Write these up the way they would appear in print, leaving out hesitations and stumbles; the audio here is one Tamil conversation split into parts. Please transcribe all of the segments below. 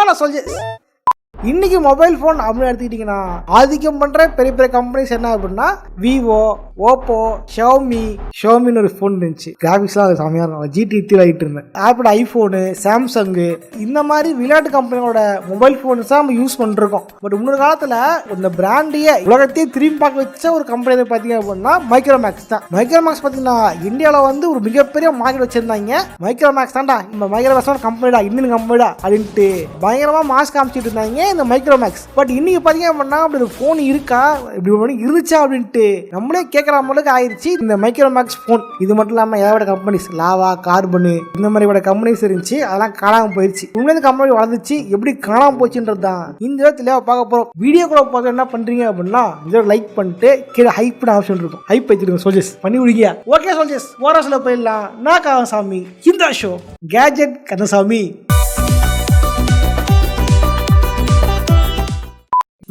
நான் சொல்றேன். இன்னைக்கு மொபைல் ஃபோன் அப்படின்னு எடுத்துக்கிட்டிங்கன்னா ஆதிக்கம் பண்ணுற பெரிய பெரிய கம்பெனிஸ் என்ன அப்படின்னா விவோ, ஓப்போ, ஷோமின்னு ஒரு ஃபோன் இருந்துச்சு. கிராஃபிக்ஸ்லாம் அது செம்மையாக இருக்கும். GT ஆகிட்டு இருந்தேன். ஆப்பிள் ஐஃபோனு, சாம்சங்கு, இந்த மாதிரி விளையாட்டு கம்பெனியோட மொபைல் ஃபோன்ஸ் தான் நம்ம யூஸ் பண்ணிருக்கோம். பட் முன்னொரு காலத்தில் இந்த பிராண்டையே உலகத்தையே திரும்பி பார்க்க வச்ச ஒரு கம்பெனி பார்த்தீங்க அப்படின்னா மைக்ரோமேக்ஸ் தான். மைக்ரோமேக்ஸ் பார்த்தீங்கன்னா இந்தியாவில் வந்து ஒரு மிகப்பெரிய மார்க்கெட் வச்சிருந்தாங்க. மைக்ரோமேக்ஸ் தான்டா இந்த மைக்ரோமேக்ஸ் கம்பெனிடா, இந்தியன் கம்பெனிடா அப்படின்ட்டு பயங்கரமாக மாஸ்க் காமிச்சிட்டு இருந்தாங்க இந்த மைக்ரோமேக்ஸ். பட் இன்னைக்கு பாத்தீங்க அப்படின்னா அப்படி ஒரு போன் இருக்கா, இப்படி இருந்துச்சா அப்படின்ட்டு நம்மளே கேட்கற மாதிரி ஆயிடுச்சு இந்த மைக்ரோமேக்ஸ் போன். இது மட்டும் இல்லாம ஏகப்பட்ட கம்பெனிஸ், லாவா, கார்பனு, இந்த மாதிரி கம்பெனிஸ் இருந்துச்சு. அதெல்லாம் காணாம போயிடுச்சு. உண்மையில கம்பெனி வளர்ந்துச்சு, எப்படி காணாம போச்சுன்றது தான் இந்த இடத்துல பார்க்க போறோம். வீடியோக்குள்ள பார்த்து என்ன பண்றீங்க அப்படின்னா இதோட லைக் பண்ணிட்டு கீழே ஹைப் ஆப்ஷன் இருக்கும், ஹைப் வச்சிருக்கோம். சோல்ஜர்ஸ் பண்ணி விடுங்க. ஓகே சோல்ஜர்ஸ், ஓரசில போயிடலாம். நான் காவசாமி, இந்த ஷோ கேஜெட் கந்தசாமி.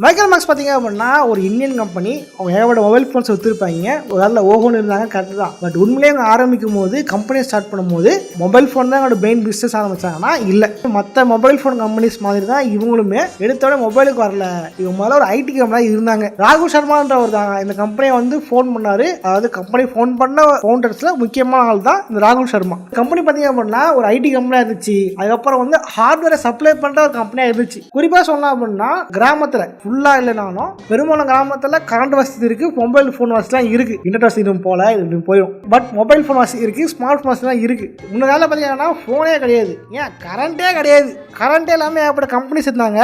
மைக்ரோமேக்ஸ் பார்த்தீங்க அப்படின்னா ஒரு இந்தியன் கம்பெனி. அவங்க ஏகப்பட்ட மொபைல் ஃபோன்ஸ் விற்றுருப்பாங்க. ஒரு காலத்தில் ஓஹோன்னு இருந்தாங்க, கரெக்டு தான். பட் உண்மையிலேயே அவங்க ஆரம்பிக்கும் போது, கம்பெனியை ஸ்டார்ட் பண்ணும்போது மொபைல் ஃபோன் தான் அவங்களோட மெயின் பிஸ்னஸ் ஆரம்பிச்சாங்கன்னா இல்லை. மற்ற மொபைல் ஃபோன் கம்பெனிஸ் மாதிரி தான் இவங்களுமே எடுத்தோட மொபைலுக்கு வரல. இவங்க முதல்ல ஒரு ஐடி கம்பெனி இருந்தாங்க. ராகுல் சர்மான்றவர் தான் இந்த கம்பெனியை வந்து ஃபோன் பண்ணாரு. அதாவது கம்பெனி ஃபோன் பண்ண ஃபவுண்டர்ஸ்ல முக்கியமான ஆள் தான் இந்த ராகுல் சர்மா. கம்பெனி பார்த்தீங்க அப்படின்னா ஒரு ஐடி கம்பெனியாக இருந்துச்சு. அதுக்கப்புறம் வந்து ஹார்ட்வேரை சப்ளை பண்ணுற ஒரு கம்பெனியாக இருந்துச்சு. குறிப்பாக சொன்னா அப்படின்னா கிராமத்தில் ஃபுல்லா இல்லைனாலும் பெரும்பாலும் கிராமத்தில் கரண்ட் வசதி இருக்கு, மொபைல் ஃபோன் வசதிலாம் இருக்கு. இன்டர்நெட் வசதி போல இது போயிடும். பட் மொபைல் ஃபோன் வசதி இருக்கு, ஸ்மார்ட் ஃபோன் வசதிலாம் இருக்கு. முன்ன காலம் பார்த்தீங்கன்னா ஃபோனே கிடையாது, ஏன் கரண்டே கிடையாது. கரண்டே இல்லாமல் ஏகப்பட்ட கம்பெனிஸ் இருந்தாங்க.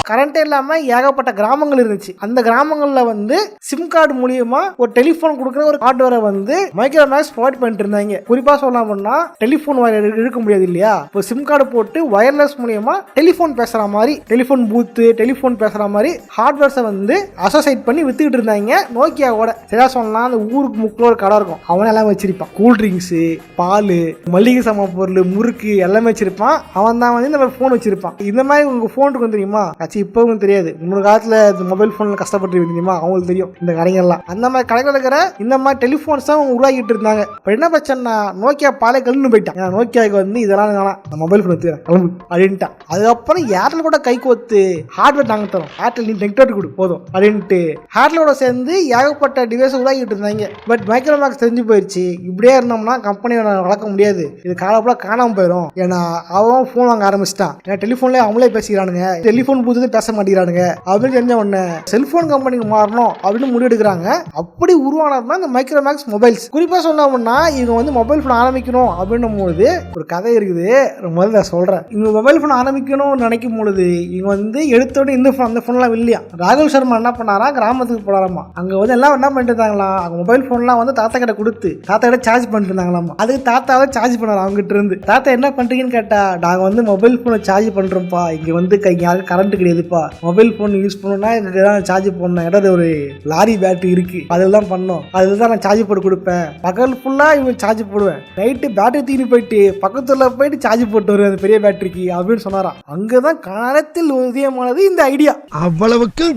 கரண்டே இல்லாமல் ஏகப்பட்ட கிராமங்கள் இருந்துச்சு. அந்த கிராமங்களில் வந்து சிம் கார்டு மூலியமா ஒரு டெலிஃபோன் கொடுக்குற ஒரு ஹார்ட்வேரை வந்து மைக்ரோமேக்ஸ் ப்ரொவைட் பண்ணிட்டு இருந்தாங்க. குறிப்பாக சொல்லணும்னா டெலிஃபோன் வயர் எடுக்க முடியாது இல்லையா, இப்போ சிம் கார்டு போட்டு வயர்லெஸ் மூலியமா டெலிஃபோன் பேசுற மாதிரி, டெலிஃபோன் பூத்து, டெலிஃபோன் பேசுற மாதிரி ஹார்ட்வேர்ஸை வந்து அசோசியேட் பண்ணி வித்துக்கிட்டு இருந்தாங்க. நோக்கியாவோட சரியா சொல்லலாம், அந்த ஊருக்கு முக்கிய ஒரு கடை இருக்கும், அவன் எல்லாம் வச்சிருப்பான். கூல் ட்ரிங்க்ஸு, பால், மளிகை சாமான் பொருள், முறுக்கு எல்லாமே வச்சிருப்பான். அவன் தான் வந்து இந்த மாதிரி ஃபோன் வச்சிருப்பான். இந்த மாதிரி உங்க ஃபோன் இருக்கும் தெரியுமா, இப்பவும் தெரியாது. முன்னொரு காலத்துல மொபைல் போன்ல கஷ்டப்பட்டு தெரியுமா, அவங்களுக்கு தெரியும் இந்த கடைகள்லாம். அந்த மாதிரி கடைகள் இருக்கிற இந்த மாதிரி டெலிஃபோன்ஸ் தான் உருவாக்கிட்டு இருந்தாங்க. இப்போ என்ன பிரச்சனை, நோக்கியா பாலே கல்லுன்னு போயிட்டான். நோக்கியாவுக்கு வந்து இதெல்லாம் வேணாம், மொபைல் போன் எடுத்துக்கிறேன் கிளம்பு அப்படின்ட்டான். அதுக்கப்புறம் ஏர்டெல் கூட கை கோத்து ஹார்ட்வேர் நாங்கள் தரோம், ஏர்டெல் நீ நெட்வொர்க் கொடு போதும் அப்படின்ட்டு ஏர்டெலோட சேர்ந்து ஏகப்பட்ட டிவைஸ் உருவாக்கிட்டு இருந்தாங்க. பட் மைக்ரோமேக்ஸ் தெரிஞ்சு போயிடுச்சு, இப்படியே இருந்தோம்னா கம்பெனியை வளர்க்க முடியாது, இது காலப்போல காணாம போயிடும். ஏன்னா அவன் ஃபோன் வாங்க ஆரம்பிச்சிட்டான். ஏன்னா டெலிஃபோன்லேயே அவங்களே பேசிக்கிறானுங்க, டெலிஃபோன் பூத்து பேச மாட்டேங்கிறானுங்க அப்படின்னு தெரிஞ்ச உடனே செல்போன் கம்பெனிக்கு மாறணும் அப்படின்னு முடிவு எடுக்கிறாங்க. அப்படி உருவானதுதான் இந்த மைக்ரோமேக்ஸ் மொபைல்ஸ். குறிப்பா சொன்னோம்னா இவங்க வந்து மொபைல் போன் ஆரம்பிக்கணும் அப்படின்னும் பொழுது ஒரு கதை இருக்குது. முதல்ல சொல்றேன், இவங்க மொபைல் போன் ஆரம்பிக்கணும்னு நினைக்கும் பொழுது இவங்க வந்து எடுத்தோட இந்த போன் அந்த போன்லாம் இல்லையா. ராகுல் சர்மா என்ன பண்ணாரா, கிராமத்துக்கு போறாராமா. அங்க வந்து எல்லாம் என்ன பண்ணிட்டு இருந்தாங்களா, அவங்க மொபைல் போன்லாம் வந்து தாத்தா கிட்ட கொடுத்து தாத்தா கிட்ட சார்ஜ் பண்ணிட்டு இருந்தாங்களாமா. அதுக்கு தாத்தாவை சார்ஜ் பண்ணாரு அவங்க கிட்ட இருந்து. தாத்தா என்ன பண்றீங்கன்னு கேட்டா, நாங்க வந்து மொபைல் போனை சார்ஜ் பண்றோம்ப்பா, இங்க வந்து யாருக்கு கரண்ட் கிடையாதுப்பா, மொபைல் போன் யூஸ் பண்ணணும்னா இதுதான் சார்ஜ் பண்ணணும், இடம் ஒரு லாரி பேட்டரி இருக்கு, அதில் தான் பண்ணோம், அதில் தான் நான் சார்ஜ் போட்டு கொடுப்பேன். பகல் ஃபுல்லா இவங்க சார்ஜ் போடுவேன், நைட்டு பேட்டரி தூக்கி போயிட்டு பக்கத்துல போயிட்டு சார்ஜ் போட்டு வருவேன் அந்த பெரிய பேட்டரிக்கு அப்படின்னு சொன்னாராம். அங்கதான் காலத்தில் உதயமானது இந்த ஐடியா. அவ்வளவுக்கு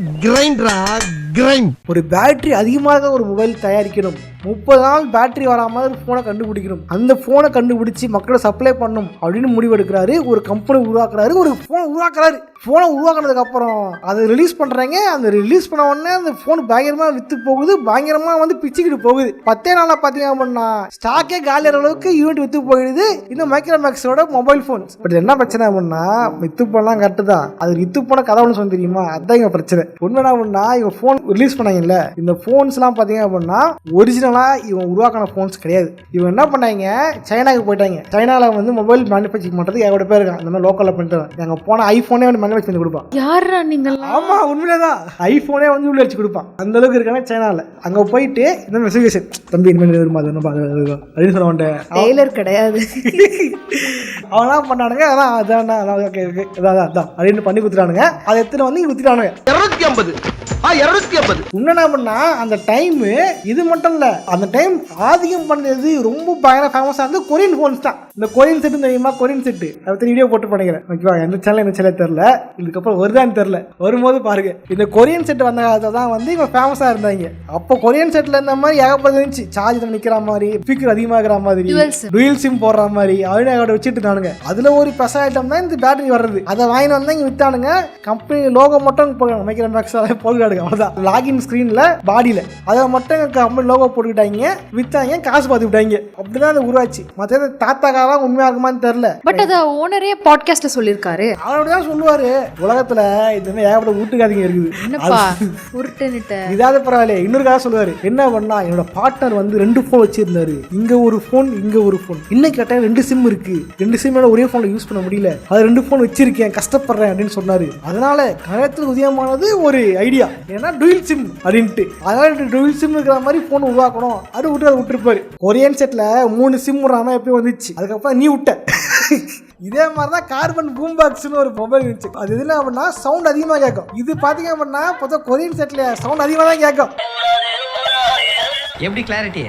ஒரு பேட்டரி அதிகமாக ஒரு மொபைல் தயாரிக்கணும், 30 நாள் பேட்டரி வராம ஒரு போனை கண்டுபிடிக்கணும், அந்த போனை கண்டுபிடிச்சு மக்களை சப்ளை பண்ணணும் அப்படின்னு முடிவெடுக்கிறாரு. ஒரு கம்பெனி உருவாக்குறாரு, ஒரு போன் உருவாக்குறாரு. போனை உருவாக்குனதுக்கு அப்புறம் அதை ரிலீஸ் பண்றாங்க. அந்த ரிலீஸ் பண்ண உடனே அந்த போன் பயங்கரமா வித்து போகுது, பயங்கரமா வந்து பிச்சுக்கிட்டு போகுது. 10 நாளா பாத்தீங்க அப்படின்னா ஸ்டாக்கே காலியான அளவுக்கு யூனிட் வித்து போயிடுது இந்த மைக்ரோமேக்ஸோட மொபைல் போன்ஸ். பட் என்ன பிரச்சனை அப்படின்னா வித்து போனலாம் கரெக்டு தான், அது வித்து போன கதை ஒன்று சொல்லி தெரியுமா, அதுதான் இங்க பிரச்சனை. உண்மை அப்படின்னா இவங்க போன் ரிலீஸ் பண்ணாங்கல்ல, இந்த போன்ஸ் எல்லாம் பாத்தீங்க அப்படின்னா ஒரிஜினலா இவங்க உருவாக்கின போன்ஸ் கிடையாது. இவங்க என்ன பண்ணாங்க, சைனாக்கு போயிட்டாங்க. சைனால வந்து மொபைல் மேனுஃபேக்சரிங் பண்றது எவ்வளவு பேர் இருக்காங்க, இந்த மாதிரி லோக்கல்ல பண்ணிட்டு நாங்க போன ஐபோனே வந்து மேனுஃபேக்சர் பண்ணி கொடுப்பான். யாரா நீங்க? ஆமா உண்மையிலேதான், ஐபோனே வந்து உள்ள வச்சு கொடுப்பான். அந்த அளவுக்கு இருக்காங்க சைனால. அங்க போயிட்டு இந்த மெசேஜ், தம்பி அப்படின்னு சொல்ல டெய்லர் கிடையாது அவனா பண்ணானுங்க. அதான் அப்படின்னு பண்ணி கொடுத்துட்டானுங்க. அதை எடுத்துட்டு வந்து இங்க வித்துட்டானுங்க. 250 என்ன பண்ணா அந்த டைம் இது மட்டும் இல்ல, அந்த டைம் ஆதிக்கம் பண்ணது ரொம்ப பயங்கர ஃபேமஸா இருந்து கொரியன் போன்ஸ் தான். இந்த கொரியன் செட்டு தெரியுமா, கொரியன் செட்டு அதை வீடியோ போட்டு பண்ணிக்கிறேன் ஓகேவா. எந்த சேனல் என்ன சேனல் தெரியல, இதுக்கப்புறம் வருதான்னு தெரியல, வரும்போது பாருங்க. இந்த கொரியன் செட் வந்த காலத்துல தான் வந்து இவங்க ஃபேமஸா இருந்தாங்க. அப்போ கொரியன் செட்ல இந்த மாதிரி ஏகப்பட்டது இருந்துச்சு. சார்ஜ் நிக்கிற மாதிரி, ஸ்பீக்கர் அதிகமாகிற மாதிரி, டூயல் சிம் போடுற மாதிரி அவனோட வச்சுட்டு தானுங்க. அதுல ஒரு பெச ஐட்டம் தான் இந்த பேட்டரி வர்றது. அதை வாங்கி வந்தா இங்க வித்தானுங்க. கம்பெனி லோகோ மட்டும் போடுறாங்க, மைக்ரோமேக்ஸ் போடுறாங்க, அவ்வளவுதான். லாகின் ஸ்கிரீன்ல பாடியில அதை மட்டும் கம்பெனி லோகோ போட்டுக்கிட்டாங்க, வித்தாங்க, காசு பார்த்து விட்டாங்க. அப்படிதான் அது உருவாச்சு. மற்ற தாத்தாக்காக உண்மையா இருக்குமான்னு தெரியல. பட் அத ஓனரே பாட்காஸ்ட்ல சொல்லிருக்காரு. அவரோடதான் சொல்லுவாரு, உலகத்துல இது ஏகப்பட்ட வீட்டுக்காதீங்க இருக்குது. இதாவது பரவாயில்ல. இன்னொரு கதை சொல்லுவாரு, என்ன பண்ணா என்னோட பார்ட்னர் வந்து 2 போன் வச்சிருந்தாரு. இங்க ஒரு போன், இங்க ஒரு போன். இன்னும் கேட்டா 2 சிம் இருக்கு, 2 சிம் ஒரே போன்ல யூஸ் பண்ண முடியல, அது 2 போன் வச்சிருக்கேன், கஷ்டப்படுறேன் அப்படின்னு சொன்னாரு. அதனால கழகத்தில் உதயமானது ஒரு ஐடியா, ஏன்னா டூயல் சிம் அப்படின்ட்டு. அதனால டூயல் சிம் இருக்கிற மாதிரி போன் உருவாக்கணும். அது விட்டுருப்பாரு. கொரியன் செட்ல 3 சிம் விடாம எப்பயும் வந்துச்சு. அதுக்கப்புறம் நீ விட்ட. இதே மாதிரிதான் கார்பன் பூம் பாக்ஸ்னு ஒரு மொபைல் இருந்துச்சு. அது எதுனா அப்படின்னா சவுண்ட் அதிகமா கேட்கும். இது பாத்தீங்க அப்படின்னா பொதுவாக கொரியன் செட்ல சவுண்ட் அதிகமா தான் கேட்கும். எப்படி கிளாரிட்டி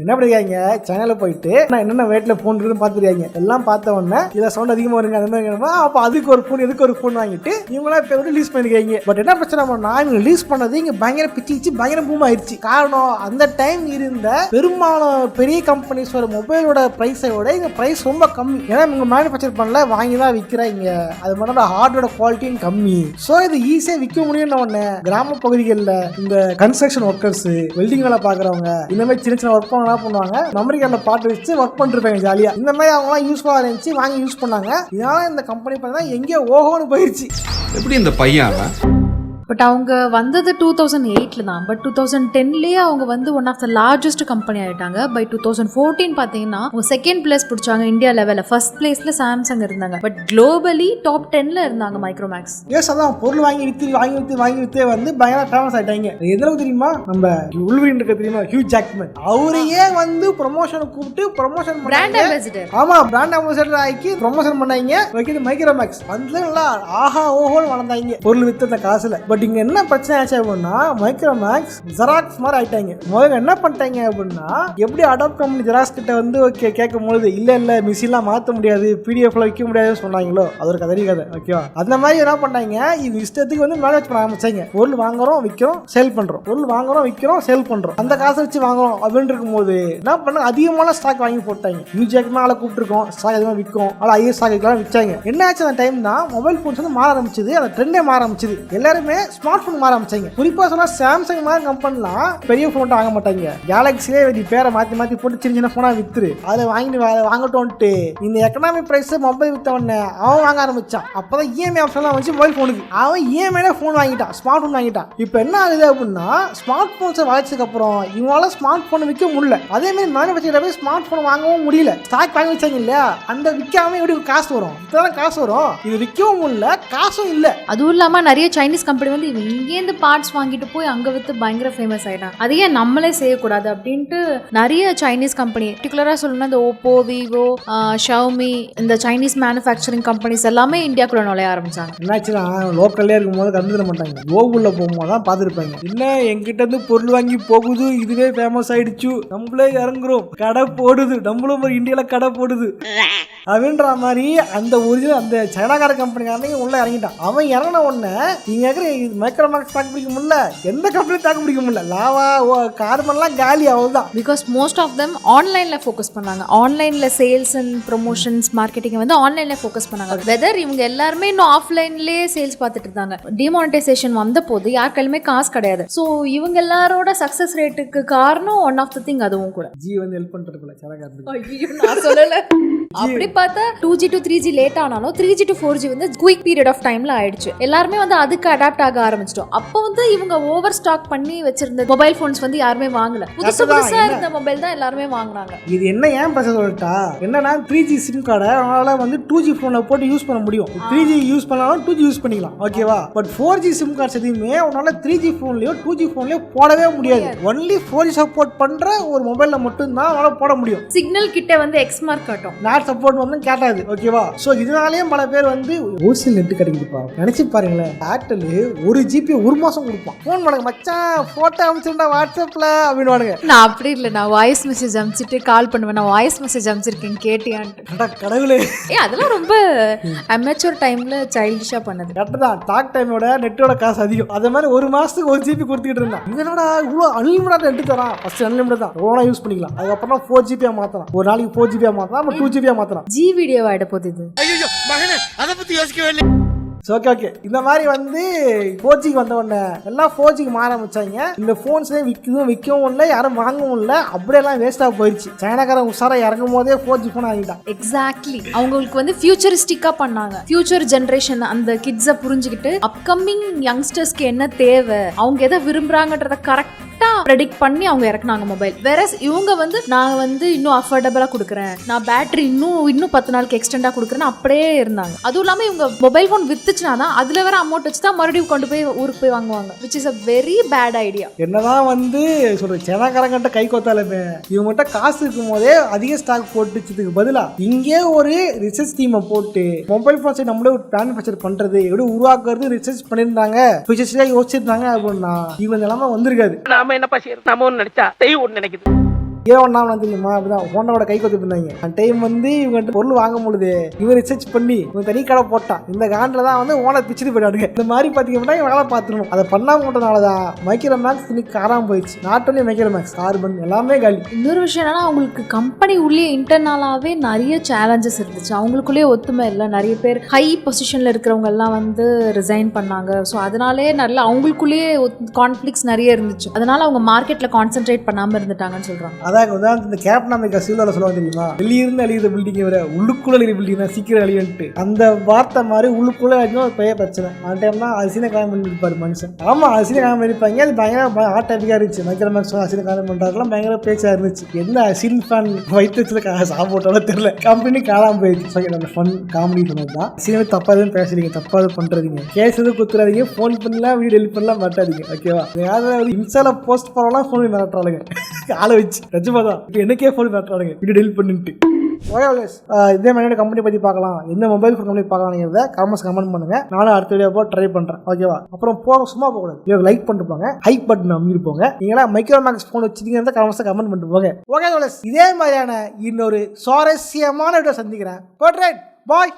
என்ன பண்ணிருக்காங்க, சேனலில் போயிட்டு நான் என்னென்ன ரேட்டில் ஃபோன் இருக்குன்னு பார்த்துருக்காங்க. எல்லாம் பார்த்த உடனே இதில் சவுண்ட் அதிகமாக வருங்க அந்த மாதிரி. அப்போ அதுக்கு ஒரு ஃபோன், எதுக்கு ஒரு ஃபோன் வாங்கிட்டு இவங்களாம் இப்போ ரிலீஸ் பண்ணிருக்காங்க. பட் என்ன பிரச்சனை பண்ணா, இவங்க ரிலீஸ் பண்ணது இங்கே பயங்கர பிச்சு பயங்கர பூம் ஆயிடுச்சு. காரணம், அந்த டைம் இருந்த பெரும்பாலும் பெரிய கம்பெனிஸோட மொபைலோட ப்ரைஸை விட இங்கே ப்ரைஸ் ரொம்ப கம்மி. ஏன்னா இவங்க மேனுஃபேக்சர் பண்ணல, வாங்கி தான் விற்கிறாங்க. அது மட்டும் ஹார்டோட குவாலிட்டியும் கம்மி. ஸோ இது ஈஸியாக விற்க முடியும்னு ஒன்று கிராம பகுதிகளில் இந்த கன்ஸ்ட்ரக்ஷன் ஒர்க்கர்ஸ், வெல்டிங் வேலை பார்க்குறவங்க, இந்த மாதிரி சின்ன சின்ன ஒர்க் பண்ணுவாங்க. மெமரி கார்டில் பாட்டு வச்சு ஒர்க் பண்ணிருப்பாங்க ஜாலியா. இந்த மாதிரி அவங்கலாம் யூஸ்ஃபுல்லாக இருந்துச்சு, வாங்கி யூஸ் பண்ணாங்க. இதனால இந்த கம்பெனி பார்த்தீங்கன்னா எங்கேயோ ஓஹோன்னு போயிடுச்சு. எப்படி இந்த பையன் பட் அவங்க வந்தது 2008 தான். பட் 2010லயே அவங்க வந்து one of the largest company ஆயிட்டாங்க. பை 2014 பார்த்தீங்கன்னா அவங்க செகண்ட் பிளேஸ் பிடிச்சாங்க இந்தியா லெவலில். ஃபர்ஸ்ட் பிளேஸ்ல சாம்சங் இருந்தாங்க. பட் குளோபலி டாப் 10ல இருந்தாங்க மைக்ரோமேக்ஸ். எஸ், அதான் பொருள் வாங்கி வித்து வந்து பயங்கர ஃபேமஸ் ஆயிட்டாங்க. எதுல தெரியுமா, நம்ம உள்வீன் இருக்க தெரியுமா, ஹியூ ஜாக்மன், அவரையே வந்து ப்ரொமோஷன் கூப்பிட்டு ப்ரொமோஷன் பிராண்ட் அம்பாசிடர். ஆமா, பிராண்ட் அம்பாசிடர் ஆக்கி ப்ரொமோஷன் பண்ணாங்க. வைக்கிறது மைக்ரோமேக்ஸ் வந்து நல்லா ஆஹா ஓஹோன்னு வளர்ந்தாங்க பொருள் வித்து அந்த காசுல. பட் இங்க என்ன பிரச்சனை ஆச்சு அப்படின்னா, மைக்ரோமேக்ஸ் ஜெராக்ஸ் மாதிரி ஆயிட்டாங்க. முதல்ல என்ன பண்ணிட்டாங்க அப்படின்னா, எப்படி அடாப்ட் கம்பெனி ஜெராக்ஸ் கிட்ட வந்து கேட்கும் பொழுது இல்ல மிஷின்லாம் மாற்ற முடியாது, பிடிஎஃப்ல வைக்க முடியாதுன்னு சொன்னாங்களோ, அது ஒரு கதை கதை ஓகேவா. அந்த மாதிரி என்ன பண்ணாங்க, இது இஷ்டத்துக்கு வந்து மேனேஜ் பண்ண ஆரம்பிச்சாங்க. பொருள் வாங்குறோம் விற்கிறோம் சேல் பண்றோம், பொருள் வாங்குறோம் விற்கிறோம் சேல் பண்றோம், அந்த காசை வச்சு வாங்குறோம் அப்படின்னு இருக்கும்போது என்ன பண்ண, அதிகமான ஸ்டாக் வாங்கி போட்டாங்க. மியூசிக் மேலே கூப்பிட்டுருக்கோம், ஸ்டாக் அதிகமாக விற்கும், ஆனால் ஐஎஸ் ஸ்டாக் விற்றாங்க. என்ன ஆச்சு, அந்த டைம் தான் மொபைல் போன்ஸ் வந்து மாற ஆரம்பிச்சது, அந்த ட்ரெண்டே மாற ஆரம்பிச்சது. எல்லாருமே ஸ்மார்ட் போன் மாற ஆரம்பிச்சாங்க. குறிப்பா சொன்னா சாம்சங் மாதிரி கம்பெனிலாம் பெரிய போன் வாங்க மாட்டாங்க. கேலக்ஸியே பேரை மாத்தி போட்டு சின்ன சின்ன போனா வித்துரு, அதை வாங்கட்டோன்ட்டு இந்த எக்கனாமிக் பிரைஸ் மொபைல் வித்தவன அவன் வாங்க ஆரம்பிச்சான். அப்பதான் இஎம்ஐ ஆப்ஷன்லாம் வச்சு மொபைல் போனுக்கு அவன் இஎம்ஐல போன் வாங்கிட்டான், ஸ்மார்ட் போன் வாங்கிட்டான். இப்போ என்ன ஆகுது அப்படின்னா, ஸ்மார்ட் போன்ஸை வளர்ச்சதுக்கு அப்புறம் இவங்களால ஸ்மார்ட் போன் விற்க முடியல. அதே மாதிரி மேனுஃபேக்சர் போய் ஸ்மார்ட் போன் வாங்கவும் முடியல. ஸ்டாக் வாங்கி வச்சாங்க இல்லையா, அந்த விற்காம எப்படி காசு வரும், இப்பதான் காசு வரும். இது விற்கவும் முடியல, காசும் இல்ல. அதுவும் இல்லாம நிறைய சைனீஸ் கம்பெனி வந்து இங்கேருந்து பார்ட்ஸ் வாங்கிட்டு போய் அங்க வித்து பயங்கர ஃபேமஸ் ஆயிட்டாங்க. அதையே நம்மளே செய்யக்கூடாது அப்படின்ட்டு நிறைய சைனீஸ் கம்பெனி, பர்டிகுலரா சொல்லணும்னா இந்த ஓப்போ, விவோ, ஷவுமி, இந்த சைனீஸ் மேனுஃபேக்சரிங் கம்பெனிஸ் எல்லாமே இந்தியாக்குள்ள நுழைய ஆரம்பிச்சாங்க. என்னாச்சுன்னா, லோக்கல்லே இருக்கும் போது கண்டுட மாட்டாங்க, கோகுல்ல போகும்போது தான் பார்த்துருப்பாங்க. என்ன எங்கிட்ட இருந்து பொருள் வாங்கி போகுது, இதுவே ஃபேமஸ் ஆயிடுச்சு, நம்மளே இறங்குறோம், கடை போடுது, நம்மளும் ஒரு இந்தியால கடை போடுது அப்படின்ற மாதிரி அந்த ஒரிஜினல் அந்த சைனாக்கார கம்பெனிக்காரங்க உள்ள இறங்கிட்டான். அவன் இறங்கின உடனே இங்க இருக்கிற மைக்ரோமேக்ஸ் தாக்கு பிடிக்க முடியல, எந்த கம்பெனி தாக்கு பிடிக்க முடியல, லாவா கார்பன்லாம் காலி அவ்வளவுதான். பிகாஸ் மோஸ்ட் ஆஃப் தெம் ஆன்லைன்ல ஃபோக்கஸ் பண்ணாங்க. ஆன்லைன்ல சேல்ஸ் அண்ட் ப்ரொமோஷன்ஸ் மார்க்கெட்டிங் வந்து ஆன்லைன்ல ஃபோக்கஸ் பண்ணாங்க. வெதர் இவங்க எல்லாருமே இன்னும் ஆஃப்லைன்லேயே சேல்ஸ் பார்த்துட்டு இருந்தாங்க. டிமானிட்டைசேஷன் வந்த போது யார் கையிலுமே காசு கிடையாது. ஸோ இவங்க எல்லாரோட சக்சஸ் ரேட்டுக்கு காரணம் ஒன் ஆஃப் த திங் அதுவும் கூட. ஜி வந்து ஹெல்ப் பண்றதுல நான் சொல்லல. அப்படி பார்த்தா 2G to 3G லேட் ஆனாலும் 3G to 4G வந்து குயிக் பீரியட் ஆஃப் டைம்ல ஆயிடுச்சு. எல்லாருமே வந்து அதுக்கு அடாப்ட் ஆக ஆரம்பிச்சிட்டோம். அப்போ வந்து இவங்க ஓவர் ஸ்டாக் பண்ணி வச்சிருந்த மொபைல் போன்ஸ் வந்து யாருமே வாங்கல. புதுசா இருந்த மொபைல் தான் எல்லாருமே வாங்குறாங்க. இது என்ன ஏன் பிரச்சனை சொல்லிட்டா, என்னன்னா 3G சிம் கார்டை அவங்களால வந்து 2G போன்ல போட்டு யூஸ் பண்ண முடியும். 3G யூஸ் பண்ணாலும் 2G யூஸ் பண்ணிக்கலாம், ஓகேவா. பட் 4G சிம் கார்ட்ஸ் எதுவுமே உன்னால 3G போன்லயோ 2G போன்லயோ போடவே முடியாது. ஒன்லி 4G சப்போர்ட் பண்ற ஒரு மொபைல்ல மட்டும் தான் அவனால போட முடியும். சிக்னல் கிட்ட வந்து எக்ஸ் மார்க் காட்டும், நாட் சப்போர்ட் வந்து கேட்டாது, ஓகேவா. சோ இதனாலயே பல பேர் வந்து ஹோல்சேல் நெட் கிடைக்குதுப்பா. நினைச்சு பாருங்களேன், ஏர்டெல் 1 GB 1 மாதம் கொடுப்பான். ஃபோன் பண்ணுங்க மச்சான் ஃபோட்டோ அனுப்பிச்சுட்டா வாட்ஸ்அப்பில் அப்படின்னுவானுங்க. நான் அப்படி இல்லை, நான் வாய்ஸ் மெசேஜ் அனுப்பிச்சிட்டு கால் பண்ணுவேன். நான் வாய்ஸ் மெசேஜ் அனுப்பிச்சிருக்கேன் கேட்டியான்ட்டு. கடவுளே, அதெல்லாம் ரொம்ப அமெச்சூர் டைமில் சைல்டிஷாக பண்ணது. கரெக்டு தான். டாக் டைமோட நெட்டோட காசு அதிகம். அதே மாதிரி 1 மாதத்துக்கு 1 GB கொடுத்துக்கிட்டு இருந்தான். இதனோட இவ்வளோ அன்லிமிட்டட் நெட்டு தரான். ஃபர்ஸ்ட் அன்லிமிட்டட் தான், ரோனா யூஸ் பண்ணிக்கலாம். அதுக்கப்புறம் 4 GB மாற்றலாம். ஒரு நாளைக்கு 4 GB மாற்றலாம், 2 GB மாற்றலாம். ஜி வீடியோ ஆகிட போகுது இது. அதை பத்தி யோசிக்கவே இல்லை. ஓகே இந்த மாதிரி வந்து 4G வந்த உடனே எல்லாம் 4G மாற ஆரம்பிச்சாங்க. இந்த ஃபோன்ஸ்லேயே விற்கவும் இல்லை, யாரும் வாங்கவும் இல்லை. அப்படியெல்லாம் வேஸ்ட்டாக போயிடுச்சு. சைனாக்காரன் உஷாரா இறங்கும் போதே 4G ஃபோன் ஆகிட்டான். எக்ஸாக்ட்லி. அவங்களுக்கு வந்து ஃபியூச்சரிஸ்டிக்காக பண்ணாங்க. ஃபியூச்சர் ஜென்ரேஷன் அந்த கிட்ஸை புரிஞ்சுக்கிட்டு அப்கமிங் யங்ஸ்டர்ஸ்க்கு என்ன தேவை, அவங்க எதை விரும்புறாங்கன்றத கரெக்டாக ப்ரெடிக்ட் பண்ணி அவங்க இறக்குனாங்க மொபைல். வேற இவங்க வந்து நான் வந்து இன்னும் அஃபோர்டபுளாக கொடுக்குறேன், நான் பேட்டரி இன்னும் 10 நாளுக்கு எக்ஸ்டெண்டாக கொடுக்குறேன்னு அப்படியே இருந்தாங்க. அதுவும் இல்லாமல் இவங்க மொபைல் ஃபோன் வித்துச்சுனா தான் அதில் வேற அமௌண்ட் வச்சு தான் மறுபடியும் கொண்டு போய் ஊருக்கு போய் வாங்குவாங்க. Which is a very bad idea. என்னதான் வந்து சொல்றேன், சைனாக்காரங்கிட்ட கை கொத்தாலுமே இவங்ககிட்ட காசு இருக்கும் போதே அதிக ஸ்டாக் போட்டுச்சதுக்கு பதிலாக இங்கே ஒரு ரிசர்ச் டீமை போட்டு மொபைல் ஃபோன்ஸை நம்மளே ஒரு மேனுஃபேக்சர் பண்றது எப்படி உருவாக்குறது ரிசர்ச் பண்ணியிருந்தாங்க, ஃபியூச்சர்ஸாக யோசிச்சிருந்தாங்க. அப்படின்னா இவங்க நிலைமை வந்திருக்காது. நாம என்னப்பா செய்யறது, நம்ம ஒன்று நினைச்சா செய்ய ஒன்று நினைக்குது. ஏன் ஒன்றாம் தெரியுமா, அப்படிதான் ஹோண்டாவோட கை கொத்து இருந்தாங்க. அந்த டைம் வந்து இவங்க பொருள் வாங்க முடியுது, இவன் ரிசர்ச் பண்ணி இவன் தனி கடை போட்டான். இந்த காண்டில் தான் வந்து ஓனர் பிச்சுட்டு போயிட்டானுங்க. இந்த மாதிரி பார்த்தீங்கன்னா இவன் வேலை பார்த்துக்கணும். அதை பண்ணாம போட்டனால தான் மைக்ரோமேக்ஸ் இன்னைக்கு காராமல் போயிடுச்சு. நாட் ஒன்லி மைக்ரோமேக்ஸ், கார்பன் எல்லாமே காலி. இன்னொரு விஷயம் என்னன்னா, அவங்களுக்கு கம்பெனி உள்ளே இன்டர்னலாகவே நிறைய சேலஞ்சஸ் இருந்துச்சு. அவங்களுக்குள்ளேயே ஒத்துமை இல்லை. நிறைய பேர் ஹை பொசிஷனில் இருக்கிறவங்க எல்லாம் வந்து ரிசைன் பண்ணாங்க. ஸோ அதனாலே நல்ல அவங்களுக்குள்ளேயே கான்ஃப்ளிக்ஸ் நிறைய இருந்துச்சு. அதனால அவங்க மார்க்கெட்டில் கான்சென்ட்ரேட் பண்ணாமல் இருந்துட்டாங்கன்னு சொல்கிறாங்க. அதான் உதாரணத்துக்கு இந்த கேப்டன் அமெரிக்கா சிவிலில் சொல்லுவாங்க தெரியுமா, வெளியிருந்து அழியுற பில்டிங் விட உள்ளுக்குள்ள அழிகிற பில்டிங் தான் சீக்கிரம் அழியுன்ட்டு. அந்த வார்த்தை மாதிரி உள்ளுக்குள்ள அழிஞ்சா ஒரு பெரிய பிரச்சனை. அந்த டைம் தான் அரிசினை காயம் பண்ணிருப்பாரு மனுஷன். ஆமா, அரிசினை காயம் பண்ணிருப்பாங்க. அது பயங்கர ஹாட் டாபிக்காக இருந்துச்சு. மைக்ரோமேக்ஸ் அரிசினை காயம் பண்ணுறதுலாம் பயங்கர பேச்சாக இருந்துச்சு. எந்த அரிசின் ஃபேன் வயிற்றுல சாப்பிட்டோட தெரியல, கம்பெனி காணாமல் போயிடுச்சு. நம்ம ஃபன் காமெடி பண்ணது தான். சினிமா தப்பாக எதுவும் பேசுறீங்க, தப்பாக எதுவும் பண்ணுறீங்க, கேஸ் எதுவும் குத்துறாதீங்க, ஃபோன் பண்ணலாம், வீடியோ டெலிட் பண்ணலாம் மாட்டாதீங்க. ஓகேவா? யாராவது இன்ஸ்டால போஸ்ட் பண்ணலாம் ஃபோன் மிரட்டுறாளுங்க ஆளை வச்சு. ரஜமாதான் இப்போ எனக்கே ஃபோன் மிரட்டுறாளுங்க வீடியோ டெலிட் பண்ணிட்டு. இதே மாதிரி கம்பெனி பற்றி பார்க்கலாம், எந்த மொபைல் ஃபோன் கம்பெனி பார்க்கலாங்கிறத கமெண்ட் பண்ணுங்க. நானும் அடுத்த வீடியோ போக ட்ரை பண்ணுறேன். ஓகேவா? அப்புறம் சும்மா போகக்கூடாது, லைக் பண்ணிட்டு போங்க, ஹைப் பட்டன் அமைக்கிட்டு போங்க. நீங்களா மைக்ரோமேக்ஸ் ஃபோன் வச்சுருக்கீங்க கமெண்ட் பண்ணிட்டு போங்க. ஓகே, இதே மாதிரியான இன்னொரு சுவாரஸ்யமான வீடியோ சந்திக்கிறேன். பாய்.